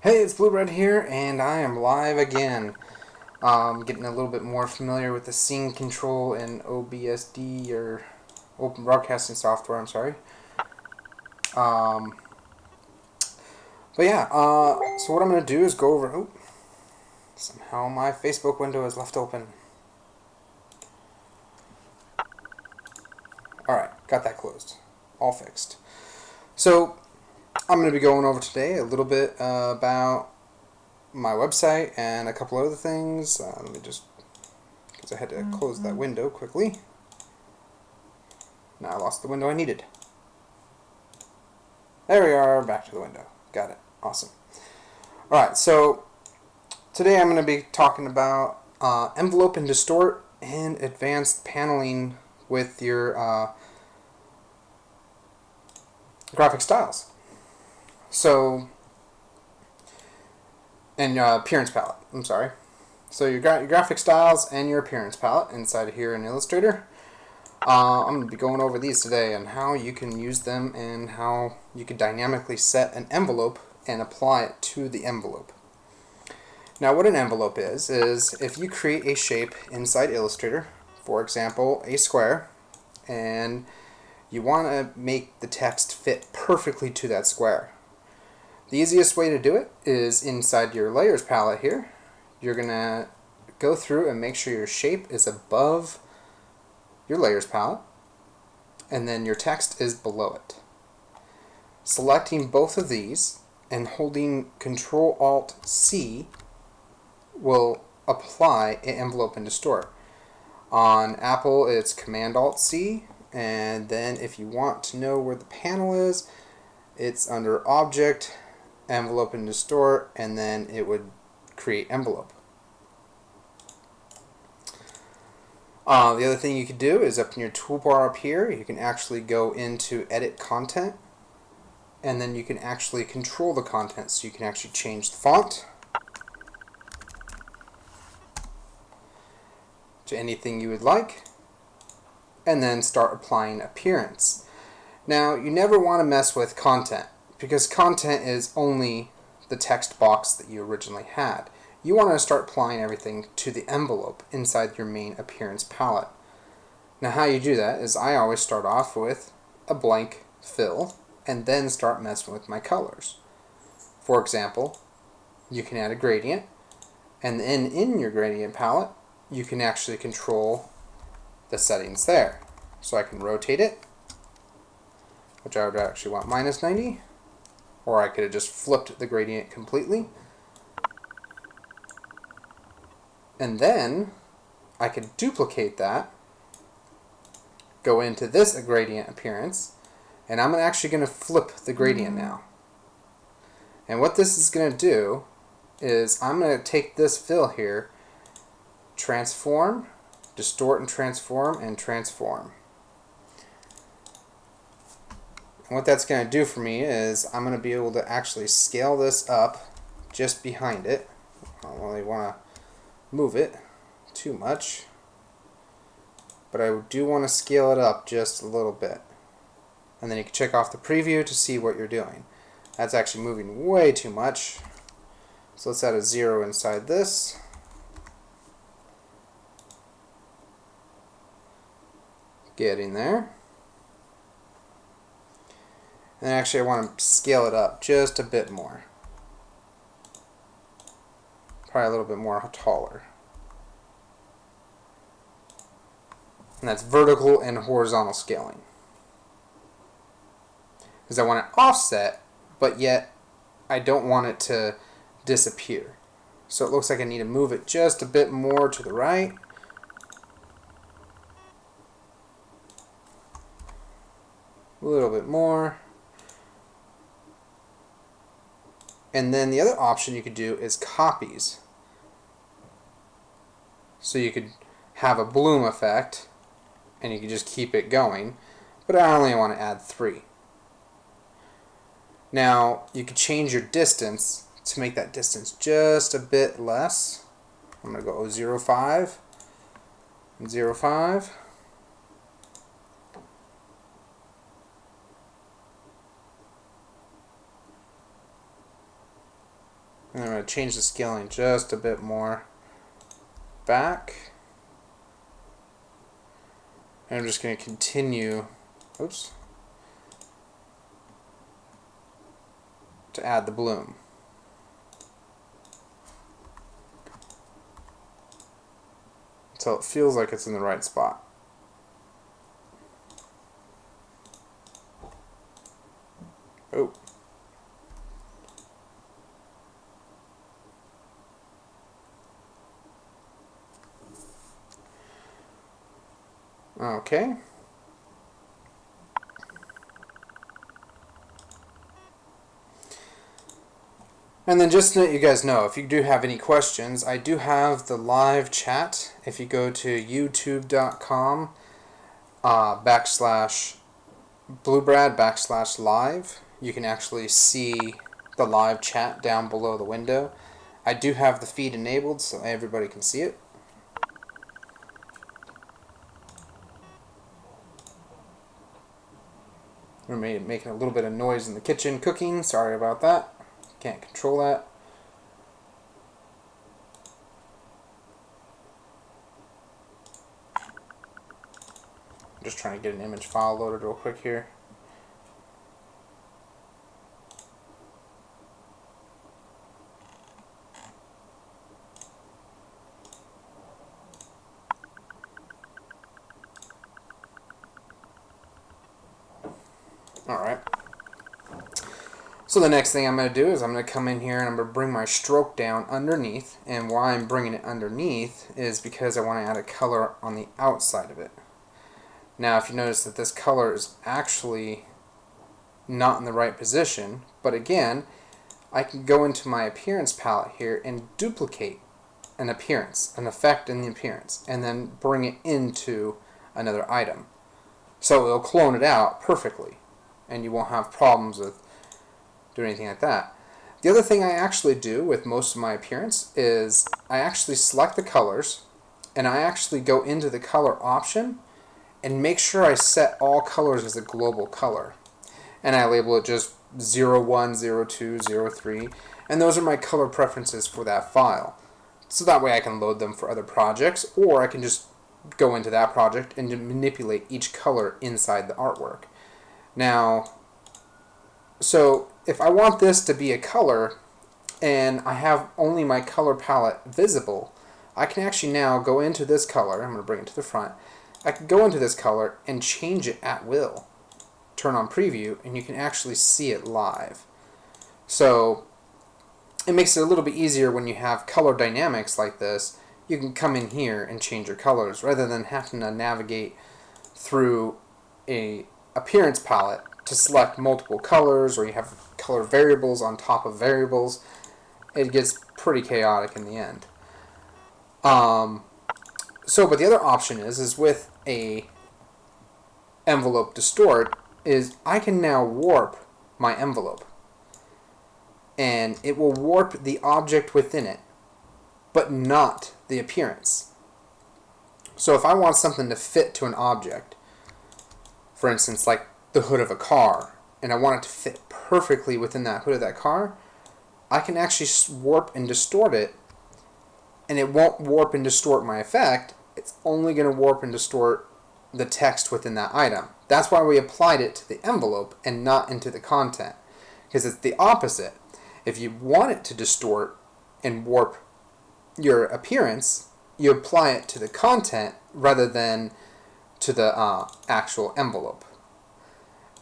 Hey, it's Bluebrad here, and I am live again. Getting a little bit more familiar with the scene control in OBSD, or Open Broadcasting Software, I'm sorry. Um, but yeah, so what I'm going to do is go over... Oh, somehow my Facebook window is left open. Alright, got that closed. All fixed. So, I'm going to be going over today a little bit about my website and a couple other things. Let me just... because I had to close that window quickly. Now I lost the window I needed. There we are, back to the window. Got it. Awesome. Alright, so today I'm going to be talking about envelope and distort and advanced paneling with your graphic styles. So, and appearance palette, I'm sorry. So you got your graphic styles and your appearance palette inside of here in Illustrator. I'm going to be going over these today and how you can use them and how you can dynamically set an envelope and apply it to the envelope. Now what an envelope is if you create a shape inside Illustrator, for example a square, and you want to make the text fit perfectly to that square. The easiest way to do it is inside your layers palette here. You're going to go through and make sure your shape is above your layers palette, and then your text is below it. Selecting both of these and holding Control-Alt-C will apply an envelope and distort. On Apple it's Command-Alt-C, and then if you want to know where the panel is, it's under Object, Envelope and Distort, and then it would create envelope. The other thing you could do is up in your toolbar up here, you can actually go into Edit Content, and then you can actually control the content. So you can actually change the font to anything you would like, and then start applying appearance. Now, you never want to mess with content, because content is only the text box that you originally had. You want to start applying everything to the envelope inside your main appearance palette. Now how you do that is I always start off with a blank fill and then start messing with my colors. For example, you can add a gradient, and then in your gradient palette you can actually control the settings there. So I can rotate it, which I would actually want -90, or I could have just flipped the gradient completely. And then I could duplicate that, go into this gradient appearance, and I'm actually going to flip the gradient now. And what this is going to do is I'm going to take this fill here, transform, distort and transform, and transform. And what that's going to do for me is I'm going to be able to actually scale this up just behind it. I don't really want to move it too much, but I do want to scale it up just a little bit. And then you can check off the preview to see what you're doing. That's actually moving way too much. So let's add a 0 inside this. Getting there. And actually I want to scale it up just a bit more. Probably a little bit more taller. And that's vertical and horizontal scaling. Because I want it offset, but yet I don't want it to disappear. So it looks like I need to move it just a bit more to the right. A little bit more. And then the other option you could do is copies. So you could have a bloom effect, and you could just keep it going, but I only want to add 3. Now you could change your distance to make that distance just a bit less. I'm going to go 0.5 and 0.5. And I'm going to change the scaling just a bit more back. And I'm just going to continue, oops, to add the bloom. Until it feels like it's in the right spot. Oh. Okay. And then just to let you guys know, if you do have any questions, I do have the live chat. If you go to youtube.com /Bluebrad /live, you can actually see the live chat down below the window. I do have the feed enabled so everybody can see it. We're making a little bit of noise in the kitchen cooking. Sorry about that. Can't control that. I'm just trying to get an image file loaded real quick here. Alright. So the next thing I'm going to do is I'm going to come in here and I'm going to bring my stroke down underneath. And why I'm bringing it underneath is because I want to add a color on the outside of it. Now if you notice that this color is actually not in the right position, but again, I can go into my appearance palette here and duplicate an appearance, an effect in the appearance, and then bring it into another item. So it'll clone it out perfectly, and you won't have problems with doing anything like that. The other thing I actually do with most of my appearance is I actually select the colors, and I actually go into the color option and make sure I set all colors as a global color. And I label it just 01, 02, 03, and those are my color preferences for that file. So that way I can load them for other projects, or I can just go into that project and manipulate each color inside the artwork. Now, so if I want this to be a color and I have only my color palette visible, I can actually now go into this color. I'm going to bring it to the front. I can go into this color and change it at will. Turn on preview and you can actually see it live. So it makes it a little bit easier when you have color dynamics like this. You can come in here and change your colors rather than having to navigate through a appearance palette to select multiple colors, or you have color variables on top of variables. It gets pretty chaotic in the end. But the other option is with a envelope distort, is I can now warp my envelope. And it will warp the object within it, but not the appearance. So if I want something to fit to an object, for instance, like the hood of a car, and I want it to fit perfectly within that hood of that car, I can actually warp and distort it, and it won't warp and distort my effect. It's only going to warp and distort the text within that item. That's why we applied it to the envelope and not into the content, because it's the opposite. If you want it to distort and warp your appearance, you apply it to the content rather than to the actual envelope.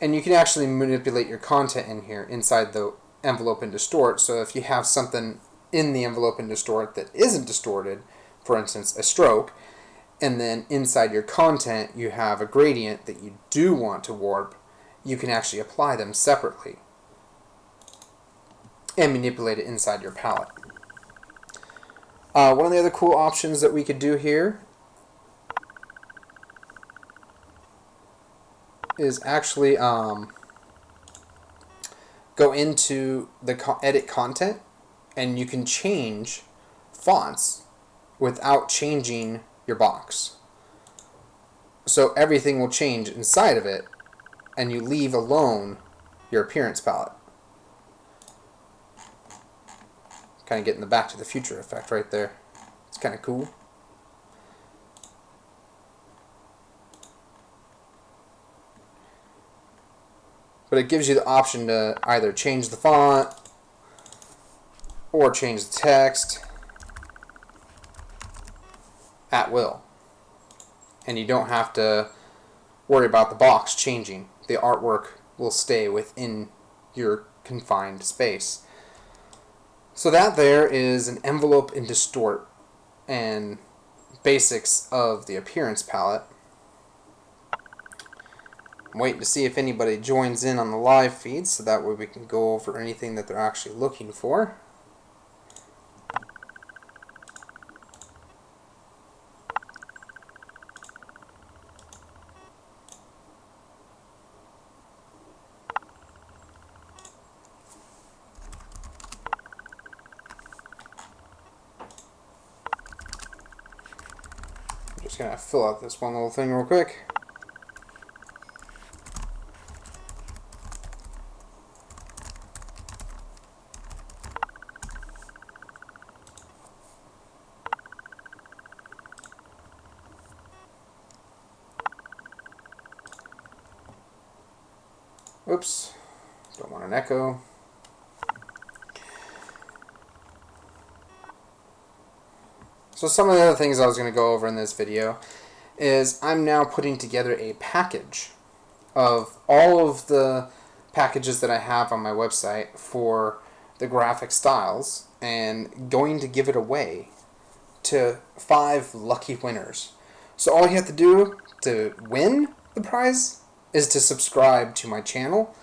And you can actually manipulate your content in here inside the envelope and distort. So if you have something in the envelope and distort that isn't distorted, for instance a stroke, and then inside your content you have a gradient that you do want to warp, you can actually apply them separately and manipulate it inside your palette. One of the other cool options that we could do here is actually go into the edit content, and you can change fonts without changing your box. So everything will change inside of it, and you leave alone your appearance palette. Kind of getting the Back to the Future effect right there. It's kind of cool. But it gives you the option to either change the font or change the text at will. And you don't have to worry about the box changing. The artwork will stay within your confined space. So that there is an envelope and distort and basics of the appearance palette. I'm waiting to see if anybody joins in on the live feed so that way we can go over anything that they're actually looking for. I'm just going to fill out this one little thing real quick. Oops, don't want an echo. So some of the other things I was going to go over in this video is I'm now putting together a package of all of the packages that I have on my website for the graphic styles and going to give it away to 5 lucky winners. So all you have to do to win the prize is to subscribe to my channel,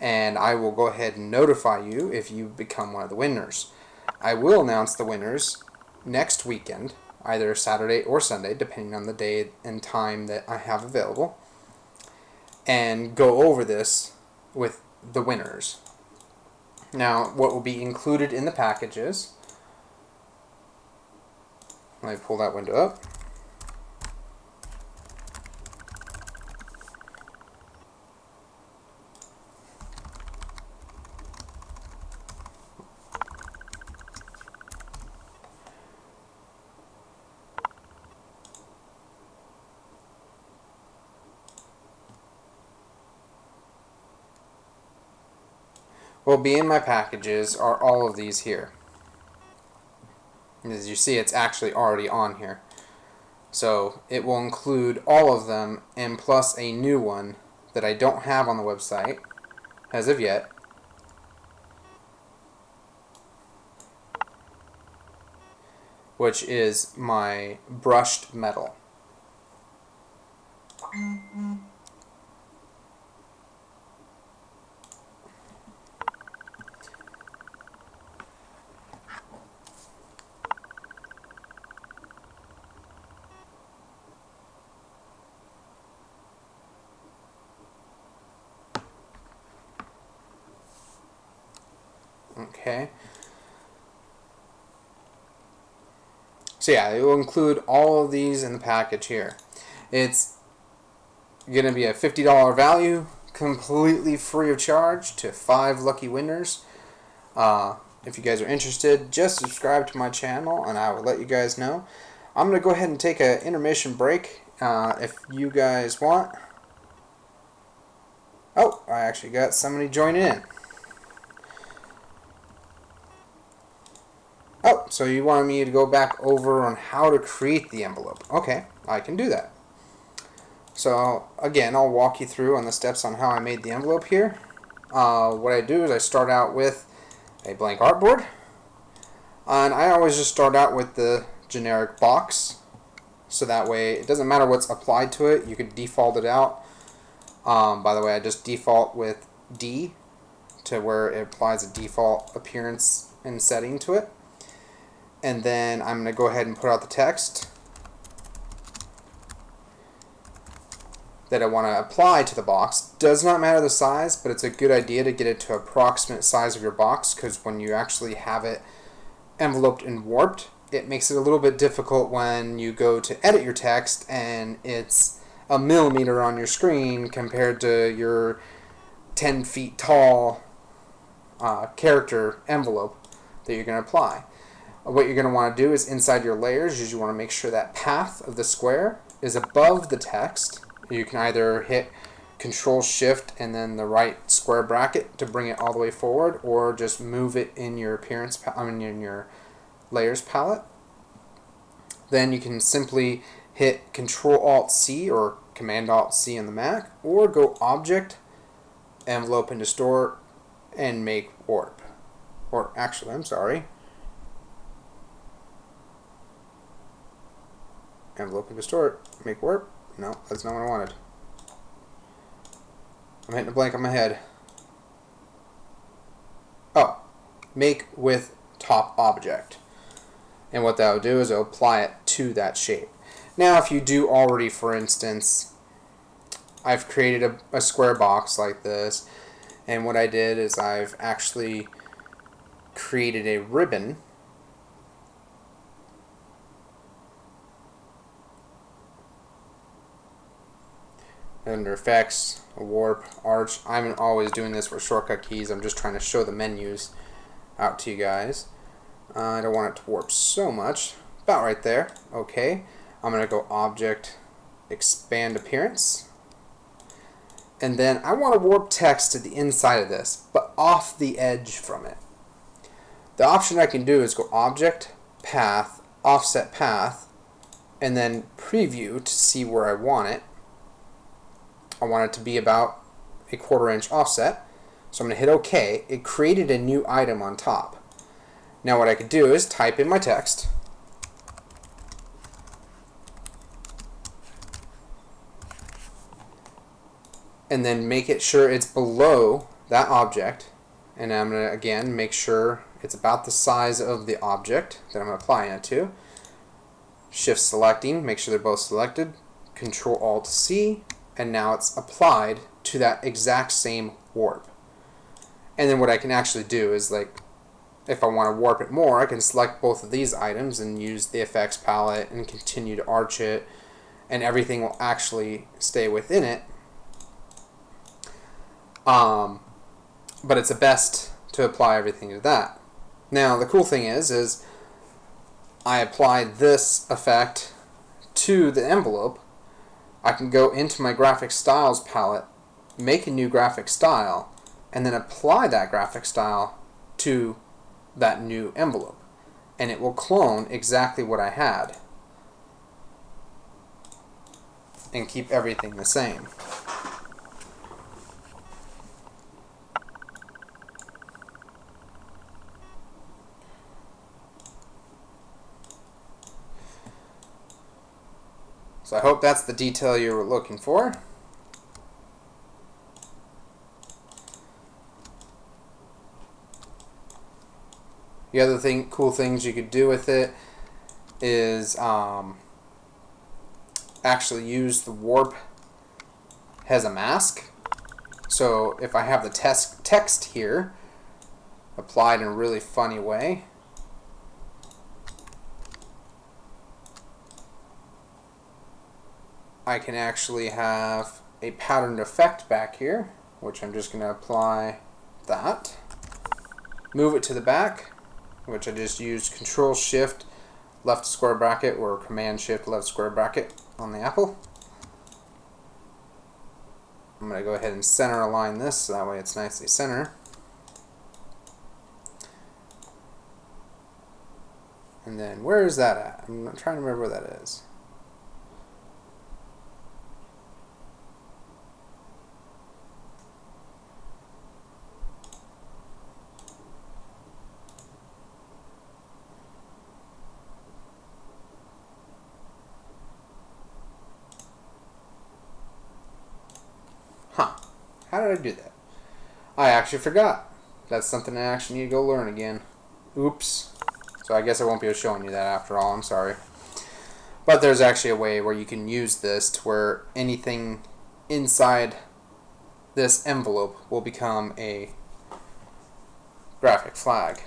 and I will go ahead and notify you if you become one of the winners. I will announce the winners next weekend, either Saturday or Sunday, depending on the day and time that I have available, and go over this with the winners. Now, what will be included in the packages, let me pull that window up. What will be in my packages are all of these here. And as you see, it's actually already on here. So it will include all of them and plus a new one that I don't have on the website as of yet. Which is my brushed metal. Okay. So yeah, it will include all of these in the package here. It's going to be a $50 value, completely free of charge to 5 lucky winners. If you guys are interested, just subscribe to my channel and I will let you guys know. I'm going to go ahead and take an intermission break if you guys want. Oh, I actually got somebody joining in. Oh, so you wanted me to go back over on how to create the envelope. Okay, I can do that. So again, I'll walk you through on the steps on how I made the envelope here. What I do is I start out with a blank artboard. And I always just start out with the generic box. So that way, it doesn't matter what's applied to it, you could default it out. By the way, I just default with D to where it applies a default appearance and setting to it. And then I'm going to go ahead and put out the text that I want to apply to the box. Does not matter the size, but it's a good idea to get it to approximate size of your box, because when you actually have it enveloped and warped, it makes it a little bit difficult when you go to edit your text and it's a millimeter on your screen compared to your 10 feet tall character envelope. that you're going to apply. What you're going to want to do is inside your layers is you want to make sure that path of the square is above the text. You can either hit Control Shift and then the right square bracket to bring it all the way forward, or just move it in your in your layers palette. Then you can simply hit Control Alt C or Command Alt C on the Mac, or go Object, Envelope and Distort, and make warp. Or actually, I'm sorry. Envelope and Distort, make warp. No, that's not what I wanted. I'm hitting a blank on my head. Oh, make with top object. And what that will do is it'll apply it to that shape. Now if you do already, for instance, I've created a square box like this, and what I did is I've actually created a ribbon under effects, a warp, arch. I'm always doing this with shortcut keys. I'm just trying to show the menus out to you guys. I don't want it to warp so much. About right there. Okay. I'm going to go Object, Expand Appearance. And then I want to warp text to the inside of this, but off the edge from it. The option I can do is go Object, Path, Offset Path, and then Preview to see where I want it. I want it to be about a 1/4 inch offset. So I'm going to hit OK. It created a new item on top. Now what I could do is type in my text. And then make it sure it's below that object. And I'm going to, again, make sure it's about the size of the object that I'm applying it to. Shift selecting, make sure they're both selected. Control Alt C. And now it's applied to that exact same warp. And then what I can actually do is, like, if I want to warp it more, I can select both of these items and use the effects palette and continue to arch it, and everything will actually stay within it. But it's best to apply everything to that. Now the cool thing is I applied this effect to the envelope. I can go into my graphic styles palette, make a new graphic style, and then apply that graphic style to that new envelope. And it will clone exactly what I had and keep everything the same. So I hope that's the detail you were looking for. The other cool things you could do with it is actually use the warp as a mask. So if I have the text here applied in a really funny way, I can actually have a patterned effect back here, which I'm just going to apply that. Move it to the back, which I just used Control Shift left square bracket or Command Shift left square bracket on the apple. I'm going to go ahead and center align this so that way it's nicely centered. And then where is that at? I'm trying to remember where that is. How did I do that? I actually forgot. That's something I actually need to go learn again. Oops. So I guess I won't be showing you that after all. I'm sorry. But there's actually a way where you can use this to where anything inside this envelope will become a graphic flag.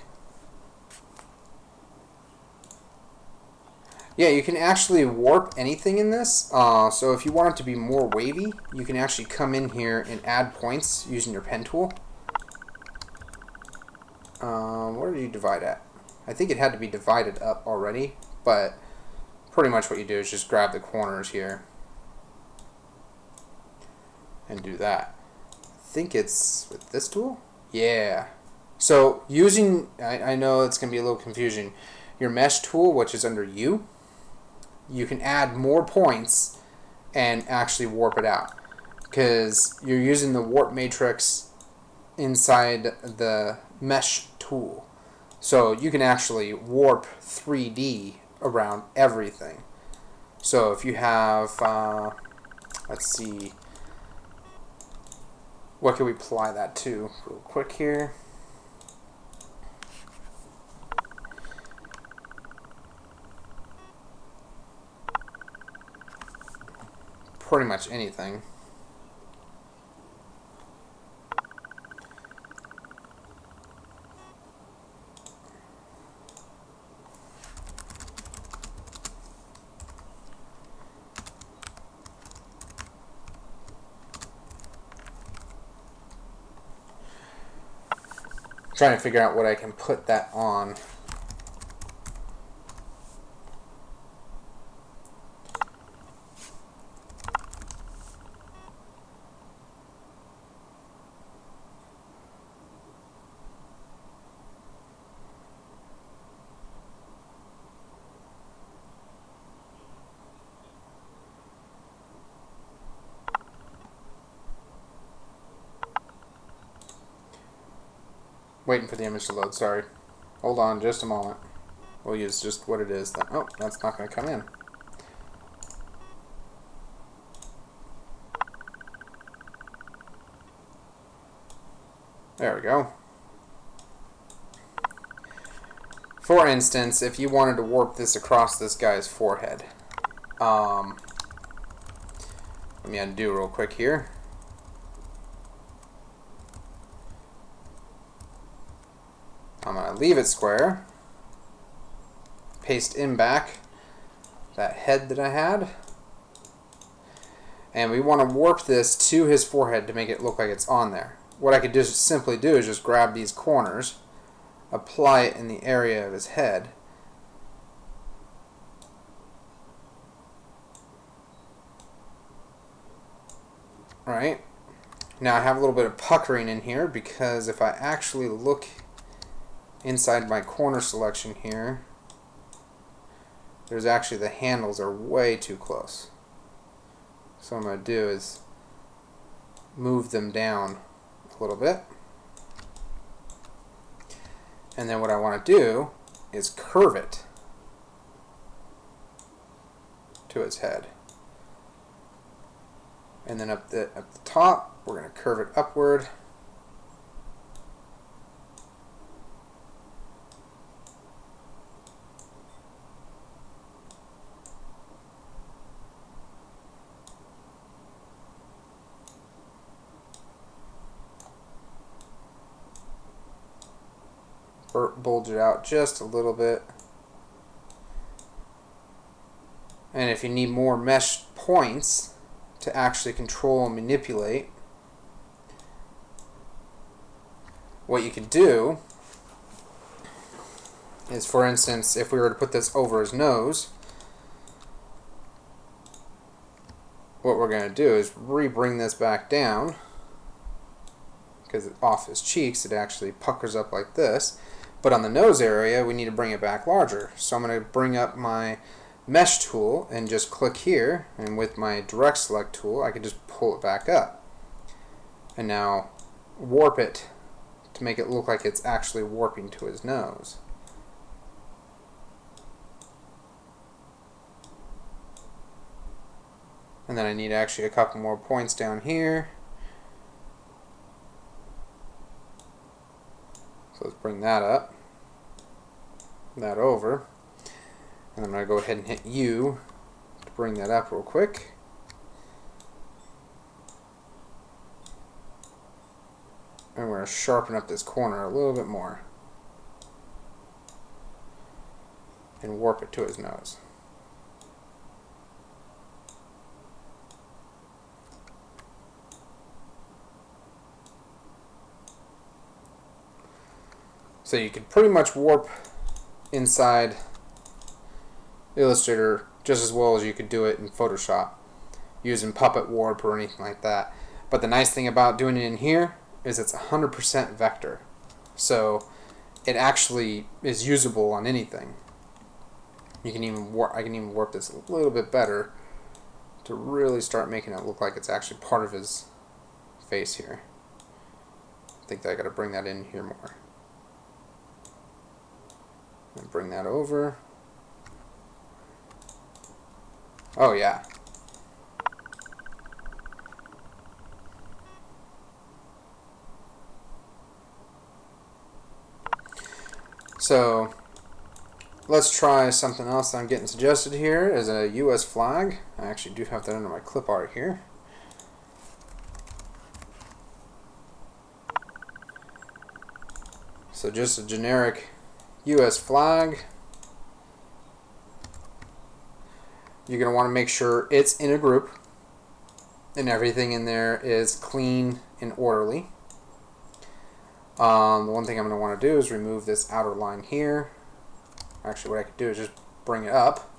Yeah, you can actually warp anything in this. So if you want it to be more wavy, you can actually come in here and add points using your pen tool. Where do you divide at? I think it had to be divided up already, but pretty much what you do is just grab the corners here and do that. I think it's with this tool? Yeah. So using, I know it's going to be a little confusing, your mesh tool, which is under U, you can add more points and actually warp it out, because you're using the warp matrix inside the mesh tool. So you can actually warp 3D around everything. So if you have, let's see, what can we apply that to real quick here? Pretty much anything. Trying to figure out what I can put that on. Waiting for the image to load, sorry. Hold on just a moment. We'll use just what it is then. Oh, that's not going to come in. There we go. For instance, if you wanted to warp this across this guy's forehead, let me undo real quick here. I'm going to leave it square, paste in back that head that I had, and we want to warp this to his forehead to make it look like it's on there. What I could just simply do is just grab these corners, apply it in the area of his head, right? Now I have a little bit of puckering in here, because if I actually look inside my corner selection here, there's actually, the handles are way too close. So what I'm going to do is move them down a little bit. And then what I want to do is curve it to its head. And then up the top, we're going to curve it upward. Bulge it out just a little bit. And if you need more mesh points to actually control and manipulate, what you could do is, for instance, if we were to put this over his nose, what we're going to do is re-bring this back down, because off his cheeks it actually puckers up like this. But on the nose area, we need to bring it back larger. So I'm going to bring up my mesh tool and just click here, and with my direct select tool I can just pull it back up and now warp it to make it look like it's actually warping to his nose. And then I need actually a couple more points down here. So let's bring that up, that over, and I'm going to go ahead and hit U to bring that up real quick. And we're going to sharpen up this corner a little bit more and warp it to his nose. So you can pretty much warp inside Illustrator just as well as you could do it in Photoshop using Puppet Warp or anything like that. But the nice thing about doing it in here is it's 100% vector. So it actually is usable on anything. You can even I can even warp this a little bit better to really start making it look like it's actually part of his face here. I think that I got to bring that in here more. And bring that over. Oh yeah. So let's try something else that I'm getting suggested here as a US flag. I actually do have that under my clip art here. So just a generic US flag. You're going to want to make sure it's in a group and everything in there is clean and orderly. The one thing I'm going to want to do is remove this outer line here. Actually, what I could do is just bring it up,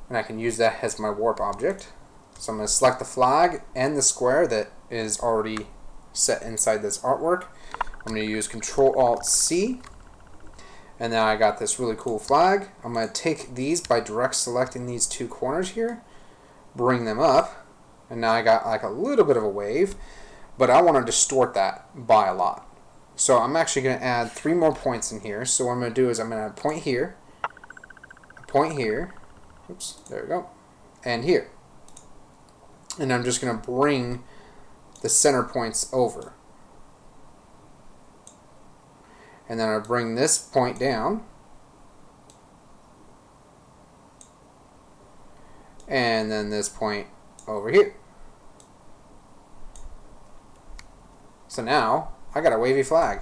and I can use that as my warp object. So I'm going to select the flag and the square that is already set inside this artwork. I'm going to use Control-Alt-C, and now I got this really cool flag. I'm going to take these by direct selecting these two corners here, bring them up, and now I got like a little bit of a wave, but I want to distort that by a lot. So I'm actually going to add 3 more points in here. So what I'm going to do is I'm going to add a point here, oops, there we go, and here. And I'm just going to bring the center points over. And then I bring this point down. And then this point over here. So now I got a wavy flag.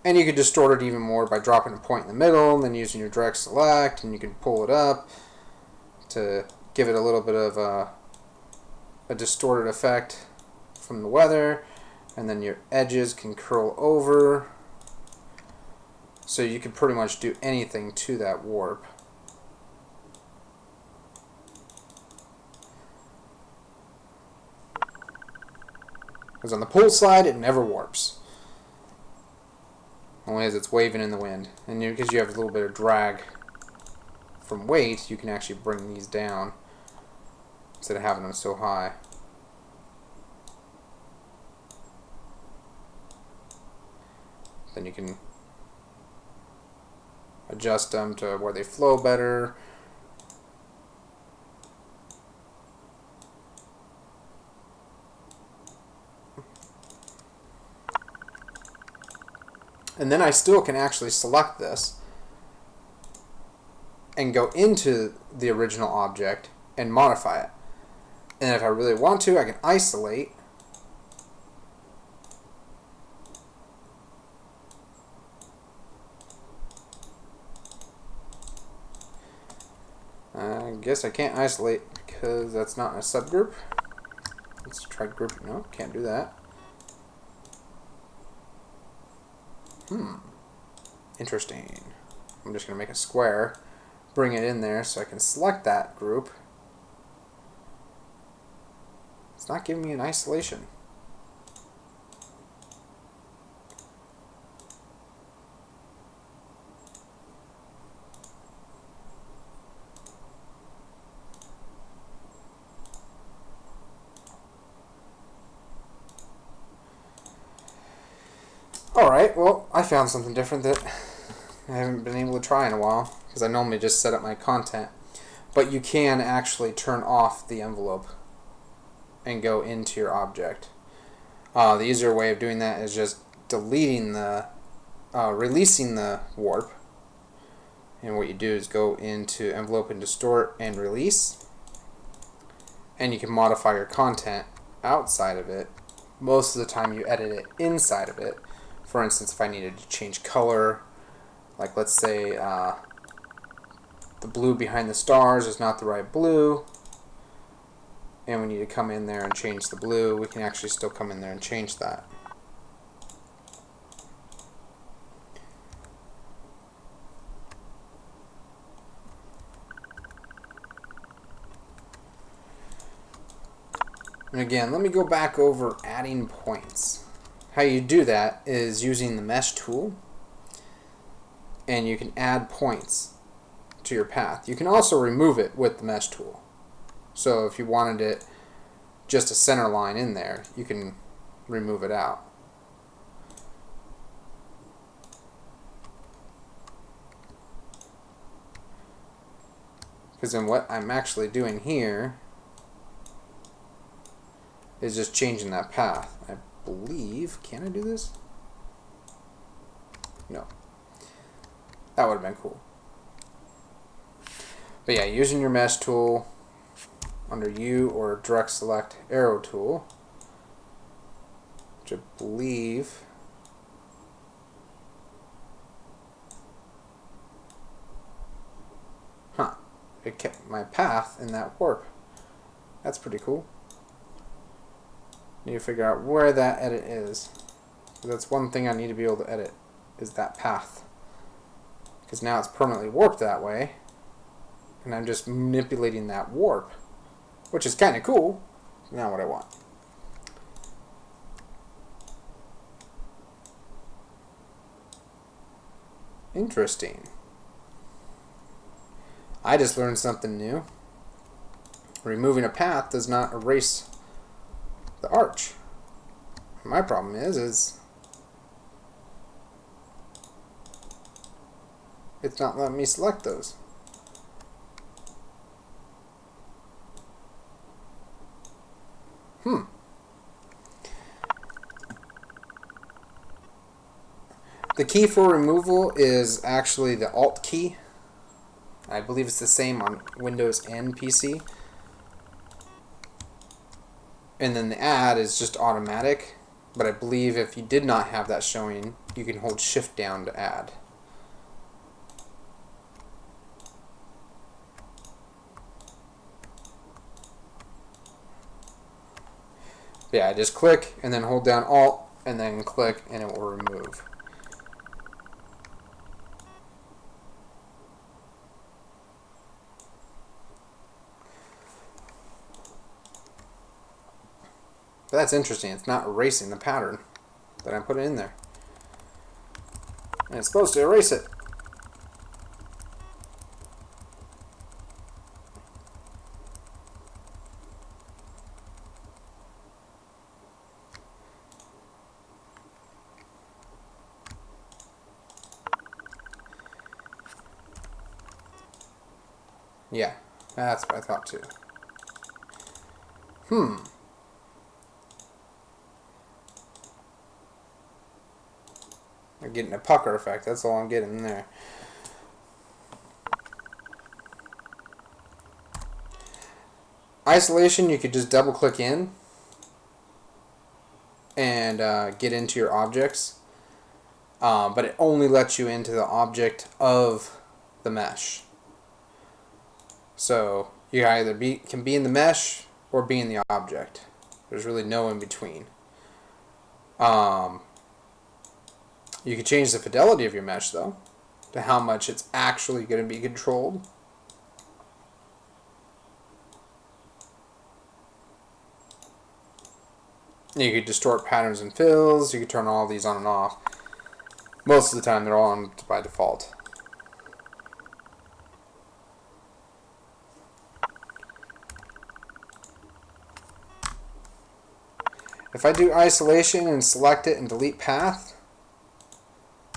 And you could distort it even more by dropping a point in the middle and then using your direct select, and you can pull it up to give it a little bit of a distorted effect from the weather. And then your edges can curl over. So you can pretty much do anything to that warp. Because on the pull slide, it never warps. Only as it's waving in the wind. And because you have a little bit of drag from weight, you can actually bring these down instead of having them so high. Then you can adjust them to where they flow better. And then I still can actually select this and go into the original object and modify it. And if I really want to, I can isolate . I guess I can't isolate because that's not a subgroup. Let's try group. No, can't do that. Interesting. I'm just going to make a square, bring it in there so I can select that group. It's not giving me an isolation. Alright, well, I found something different that I haven't been able to try in a while, because I normally just set up my content. But you can actually turn off the envelope and go into your object. The easier way of doing that is just deleting the, releasing the warp. And what you do is go into envelope and distort and release. And you can modify your content outside of it. Most of the time you edit it inside of it. For instance, if I needed to change color, like let's say the blue behind the stars is not the right blue, and we need to come in there and change the blue, we can actually still come in there and change that. And again, let me go back over adding points. How you do that is using the mesh tool, and you can add points to your path. You can also remove it with the mesh tool. So if you wanted it just a center line in there, you can remove it out. Because then what I'm actually doing here is just changing that path. I believe, can I do this? No. That would have been cool. But yeah, using your mesh tool under U or direct select arrow tool, which I believe it kept my path in that warp. That's pretty cool. Need to figure out where that edit is. That's one thing I need to be able to edit, is that path. Because now it's permanently warped that way, and I'm just manipulating that warp, which is kind of cool. Not what I want. Interesting. I just learned something new. Removing a path does not erase the arch. My problem is it's not letting me select those. The key for removal is actually the Alt key. I believe it's the same on Windows and PC. And then the add is just automatic, but I believe if you did not have that showing, you can hold Shift down to add. Yeah, just click and then hold down Alt and then click and it will remove. But that's interesting. It's not erasing the pattern that I put in there. And it's supposed to erase it. Yeah, that's what I thought too. I'm getting a pucker effect. That's all I'm getting there. Isolation, you could just double click in and get into your objects. But it only lets you into the object of the mesh. So you either can be in the mesh or be in the object. There's really no in between. You can change the fidelity of your mesh though, to how much it's actually going to be controlled. You could distort patterns and fills. You could turn all these on and off. Most of the time they're all on by default. If I do isolation and select it and delete path,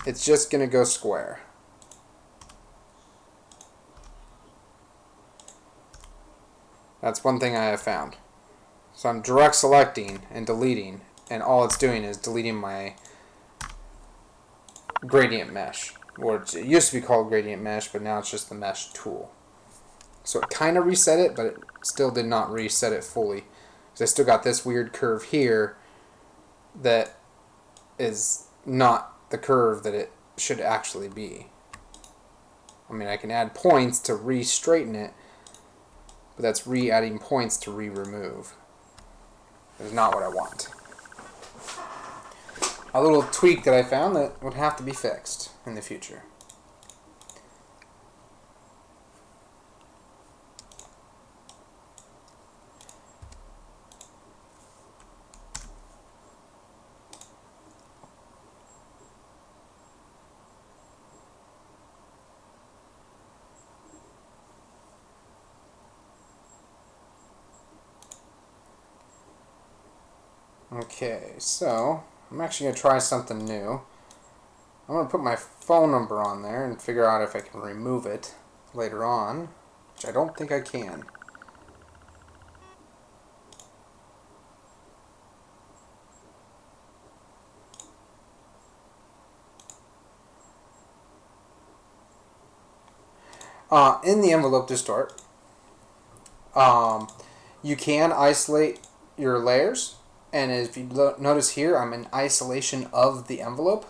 it's just going to go square. That's one thing I have found. So I'm direct selecting and deleting, and all it's doing is deleting my gradient mesh. Or it used to be called gradient mesh, but now it's just the mesh tool. So it kind of reset it, but it still did not reset it fully. Because I still got this weird curve here that is not the curve that it should actually be. I mean, I can add points to re-straighten it, but that's re-adding points to re-remove. It's not what I want. A little tweak that I found that would have to be fixed in the future. Okay, so I'm actually going to try something new. I'm going to put my phone number on there and figure out if I can remove it later on, which I don't think I can. In the envelope to start, you can isolate your layers, and if you notice here, I'm in isolation of the envelope.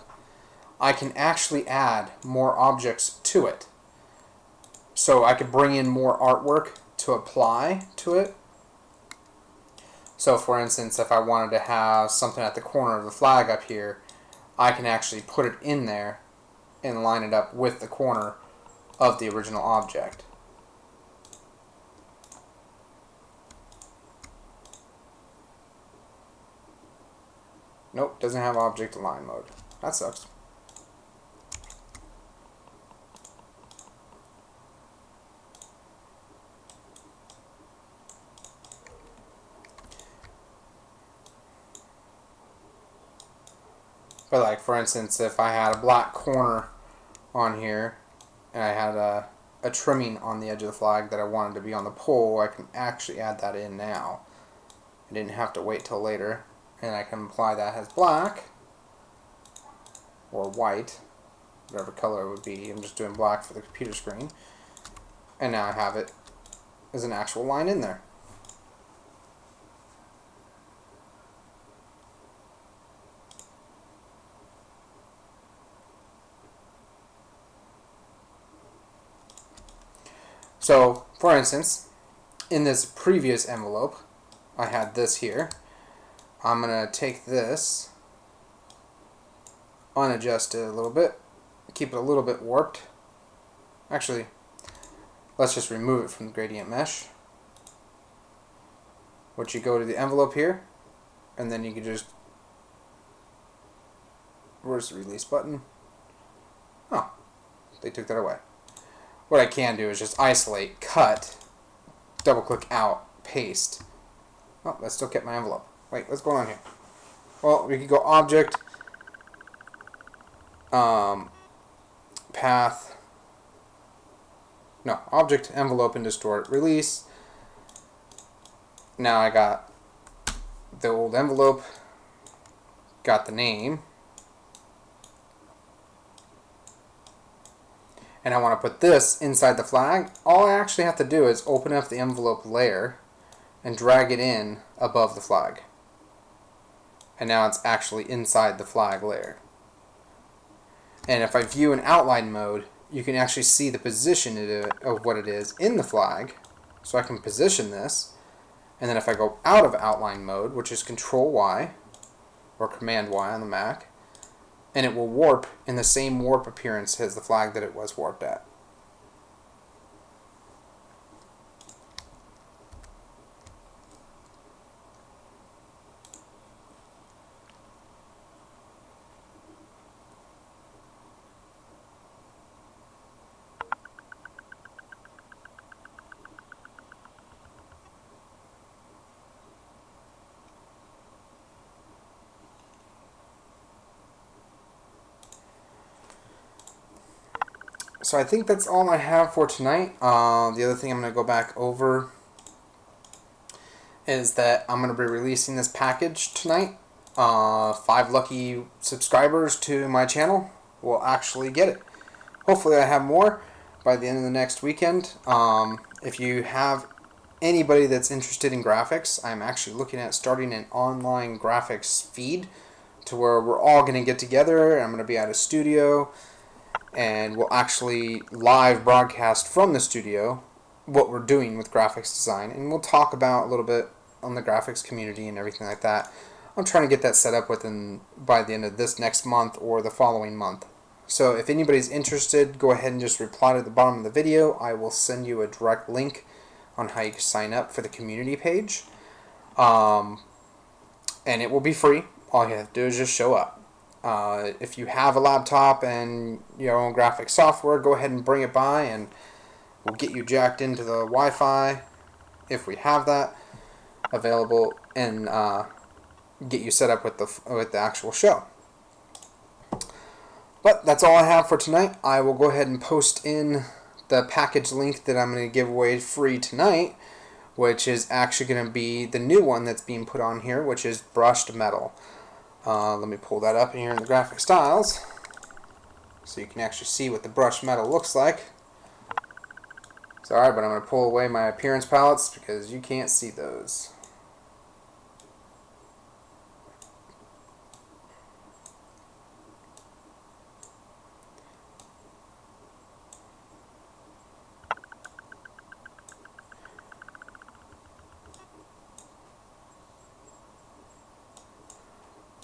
I can actually add more objects to it. So I could bring in more artwork to apply to it. So for instance, if I wanted to have something at the corner of the flag up here, I can actually put it in there and line it up with the corner of the original object. Nope, doesn't have object align mode. That sucks. But like for instance, if I had a black corner on here and I had a trimming on the edge of the flag that I wanted to be on the pole, I can actually add that in now. I didn't have to wait till later, and I can apply that as black or white, whatever color it would be. I'm just doing black for the computer screen, and now I have it as an actual line in there. So, for instance, in this previous envelope, I had this here. I'm going to take this, unadjust it a little bit, keep it a little bit warped. Actually, let's just remove it from the gradient mesh. Which you go to the envelope here, and then you can just, where's the release button? Oh, they took that away. What I can do is just isolate, cut, double click out, paste. Oh, that still kept my envelope. Wait, what's going on here? Well, we could go object, path, no, object, envelope, and distort, release. Now I got the old envelope, got the name, and I want to put this inside the flag. All I actually have to do is open up the envelope layer and drag it in above the flag. And now it's actually inside the flag layer. And if I view in outline mode, you can actually see the position of what it is in the flag. So I can position this. And then if I go out of outline mode, which is Control Y or Command Y on the Mac, and it will warp in the same warp appearance as the flag that it was warped at. So I think that's all I have for tonight. The other thing I'm going to go back over is that I'm going to be releasing this package tonight. 5 lucky subscribers to my channel will actually get it. Hopefully I have more by the end of the next weekend. If you have anybody that's interested in graphics, I'm actually looking at starting an online graphics feed to where we're all going to get together, and I'm going to be at a studio, and we'll actually live broadcast from the studio what we're doing with graphics design, and we'll talk about a little bit on the graphics community and everything like that. I'm trying to get that set up by the end of this next month or the following month. So if anybody's interested, go ahead and just reply to the bottom of the video. I will send you a direct link on how you can sign up for the community page. And it will be free. All you have to do is just show up. If you have a laptop and your own graphic software, go ahead and bring it by, and we'll get you jacked into the Wi-Fi if we have that available. And get you set up with the actual show. But that's all I have for tonight. I will go ahead and post in the package link that I'm going to give away free tonight, which is actually going to be the new one that's being put on here, which is brushed metal. Let me pull that up here in the graphic styles so you can actually see what the brushed metal looks like. Sorry, but I'm going to pull away my appearance palettes because you can't see those.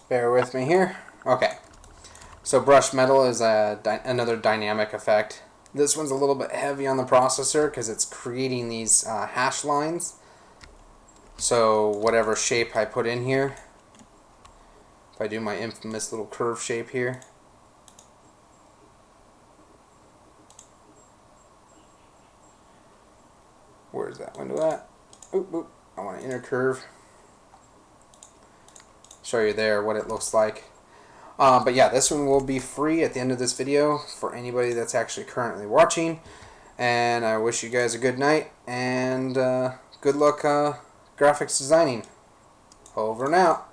Bear with me here. Okay, so brushed metal is another dynamic effect. This one's a little bit heavy on the processor because it's creating these hash lines. So whatever shape I put in here, if I do my infamous little curve shape here, where's that window at? Oop, oop. I want an inner curve. Show you there what it looks like. But yeah, this one will be free at the end of this video for anybody that's actually currently watching. And I wish you guys a good night and good luck graphics designing. Over and out.